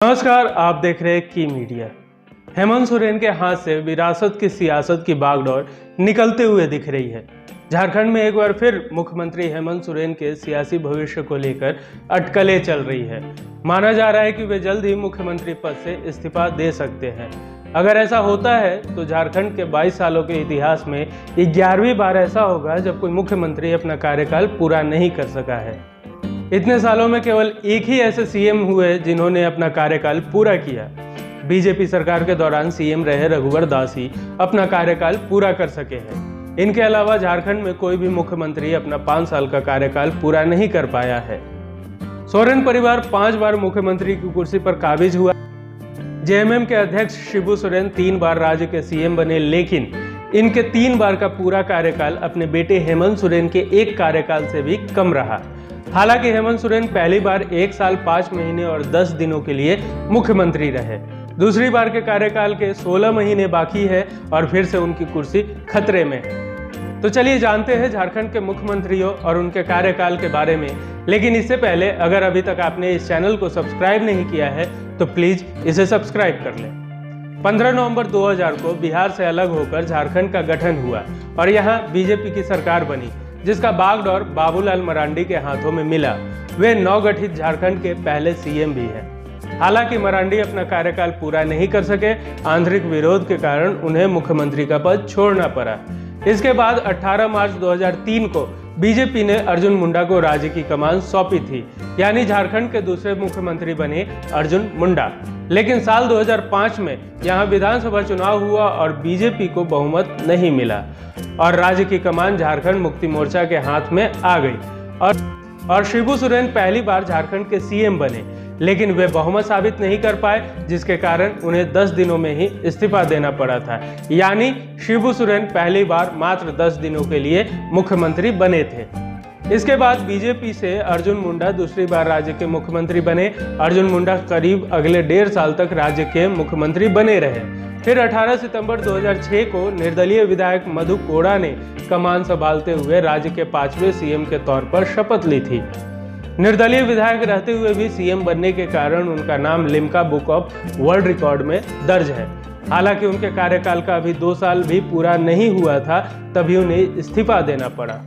नमस्कार, आप देख रहे हैं की मीडिया। हेमंत सोरेन के हाथ से विरासत की सियासत की बागडोर निकलते हुए दिख रही है। झारखंड में एक बार फिर मुख्यमंत्री हेमंत सोरेन के सियासी भविष्य को लेकर अटकलें चल रही है। माना जा रहा है कि वे जल्द ही मुख्यमंत्री पद से इस्तीफा दे सकते हैं। अगर ऐसा होता है तो झारखंड के 22 सालों के इतिहास में 11वीं बार ऐसा होगा जब कोई मुख्यमंत्री अपना कार्यकाल पूरा नहीं कर सका है। इतने सालों में केवल एक ही ऐसे सीएम हुए जिन्होंने अपना कार्यकाल पूरा किया। बीजेपी सरकार के दौरान सीएम रहे रघुवर दास ही अपना कार्यकाल पूरा कर सके हैं। इनके अलावा झारखंड में कोई भी मुख्यमंत्री अपना 5 साल का कार्यकाल पूरा नहीं कर पाया है। सोरेन परिवार 5 बार मुख्यमंत्री की कुर्सी पर काबिज हुआ। जेएमएम के अध्यक्ष शिबू सोरेन 3 बार राज्य के सीएम बने, लेकिन इनके 3 बार का पूरा कार्यकाल अपने बेटे हेमंत सोरेन के एक कार्यकाल से भी कम रहा। हालांकि हेमंत सोरेन पहली बार 1 साल 5 महीने और 10 दिनों के लिए मुख्यमंत्री रहे। दूसरी बार के कार्यकाल के 16 महीने बाकी है और फिर से उनकी कुर्सी खतरे में है। तो चलिए जानते हैं झारखंड के मुख्यमंत्रियों और उनके कार्यकाल के बारे में। लेकिन इससे पहले अगर अभी तक आपने इस चैनल को सब्सक्राइब नहीं किया है तो प्लीज इसे सब्सक्राइब कर लें। 15 नवंबर 2000 को बिहार से अलग होकर झारखंड का गठन हुआ और यहाँ बीजेपी की सरकार बनी, जिसका बागडोर बाबूलाल मरांडी के हाथों में मिला। वे नवगठित झारखंड के पहले सीएम भी हैं। हालांकि मरांडी अपना कार्यकाल पूरा नहीं कर सके। आंतरिक विरोध के कारण उन्हें मुख्यमंत्री का पद छोड़ना पड़ा। इसके बाद 18 मार्च 2003 को बीजेपी ने अर्जुन मुंडा को राज्य की कमान सौंपी थी, यानी झारखंड के दूसरे मुख्यमंत्री बने अर्जुन मुंडा। लेकिन साल 2005 में यहाँ विधानसभा चुनाव हुआ और बीजेपी को बहुमत नहीं मिला और राज्य की कमान झारखंड मुक्ति मोर्चा के हाथ में आ गई और शिबू सोरेन पहली बार झारखंड के सीएम बने, लेकिन वे बहुमत साबित नहीं कर पाए, जिसके कारण उन्हें 10 दिनों में ही इस्तीफा देना पड़ा था। यानी शिबू सोरेन पहली बार मात्र 10 दिनों के लिए मुख्यमंत्री बने थे। इसके बाद बीजेपी से अर्जुन मुंडा दूसरी बार राज्य के मुख्यमंत्री बने। अर्जुन मुंडा करीब अगले 1.5 साल तक राज्य के मुख्यमंत्री बने रहे। फिर 18 सितंबर 2006 को निर्दलीय विधायक मधु कोड़ा ने कमान संभालते हुए राज्य के 5वें सीएम के तौर पर शपथ ली थी। निर्दलीय विधायक रहते हुए भी सीएम बनने के कारण उनका नाम Limca book of world record में दर्ज है। हालांकि उनके कार्यकाल का अभी 2 साल भी पूरा नहीं हुआ था, तभी उन्हें इस्तीफा देना पड़ा।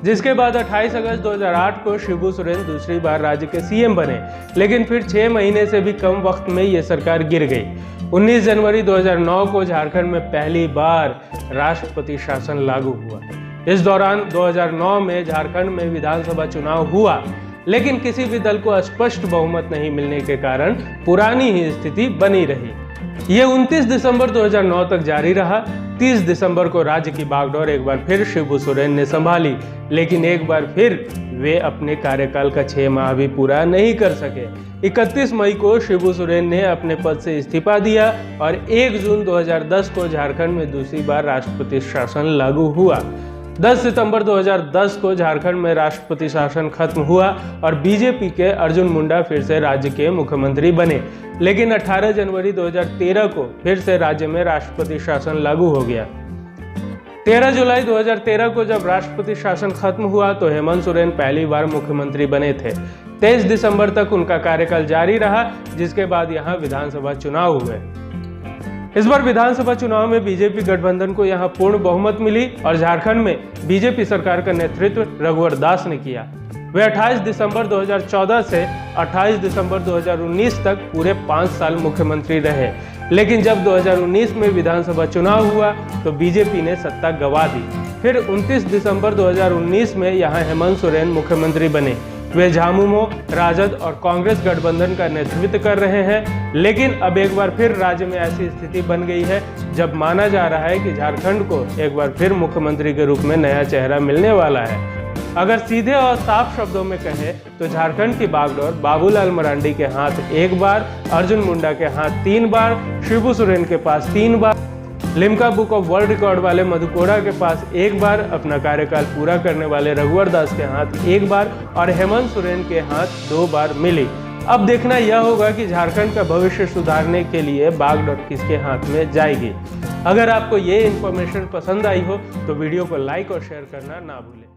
जिसके बाद 28 अगस्त 2008 को शिबू सोरेन दूसरी बार राज्य के सीएम बने, लेकिन फिर 6 महीने से भी कम वक्त में ये सरकार गिर गई। 19 जनवरी 2009 को झारखंड में पहली बार राष्ट्रपति शासन लागू हुआ। इस दौरान 2009 में झारखंड में विधानसभा चुनाव हुआ, लेकिन किसी भी दल को स्पष्ट बहुमत नहीं मिलने के कारण पुरानी ही स्थिति बनी रही। ये 29 दिसंबर 2009 तक जारी रहा। 30 दिसंबर को राज्य की बागडोर एक बार फिर शिबू सोरेन ने संभाली, लेकिन एक बार फिर वे अपने कार्यकाल का 6 माह भी पूरा नहीं कर सके। 31 मई को शिबू सोरेन ने अपने पद से इस्तीफा दिया और 1 जून 2010 को झारखंड में दूसरी बार राष्ट्रपति शासन लागू हुआ। 10 सितंबर 2010 को झारखंड में राष्ट्रपति शासन खत्म हुआ और बीजेपी के अर्जुन मुंडा फिर से राज्य के मुख्यमंत्री बने। लेकिन 18 जनवरी 2013 को फिर से राज्य में राष्ट्रपति शासन लागू हो गया। 13 जुलाई 2013 को जब राष्ट्रपति शासन खत्म हुआ तो हेमंत सोरेन पहली बार मुख्यमंत्री बने थे। 23 दिसंबर तक उनका कार्यकाल जारी रहा, जिसके बाद यहाँ विधानसभा चुनाव हुए। इस बार विधानसभा चुनाव में बीजेपी गठबंधन को यहाँ पूर्ण बहुमत मिली और झारखंड में बीजेपी सरकार का नेतृत्व रघुवर दास ने किया। वे 28 दिसंबर 2014 से 28 दिसंबर 2019 तक पूरे 5 साल मुख्यमंत्री रहे। लेकिन जब 2019 में विधानसभा चुनाव हुआ तो बीजेपी ने सत्ता गंवा दी। फिर 29 दिसंबर 2019 में यहाँ हेमंत सोरेन मुख्यमंत्री बने। वे झामुमो, राजद और कांग्रेस गठबंधन का नेतृत्व कर रहे हैं। लेकिन अब एक बार फिर राज्य में ऐसी स्थिति बन गई है जब माना जा रहा है कि झारखंड को एक बार फिर मुख्यमंत्री के रूप में नया चेहरा मिलने वाला है। अगर सीधे और साफ शब्दों में कहें तो झारखंड की बागडोर बाबूलाल मरांडी के हाथ 1 बार, अर्जुन मुंडा के हाथ 3 बार, शिबू सोरेन के पास 3 बार, Limca book of world record वाले मधु कोड़ा के पास 1 बार, अपना कार्यकाल पूरा करने वाले रघुवर दास के हाथ 1 बार और हेमंत सोरेन के हाथ 2 बार मिली। अब देखना यह होगा कि झारखंड का भविष्य सुधारने के लिए बागडोर किसके हाथ में जाएगी। अगर आपको ये इन्फॉर्मेशन पसंद आई हो तो वीडियो को लाइक और शेयर करना ना भूलें।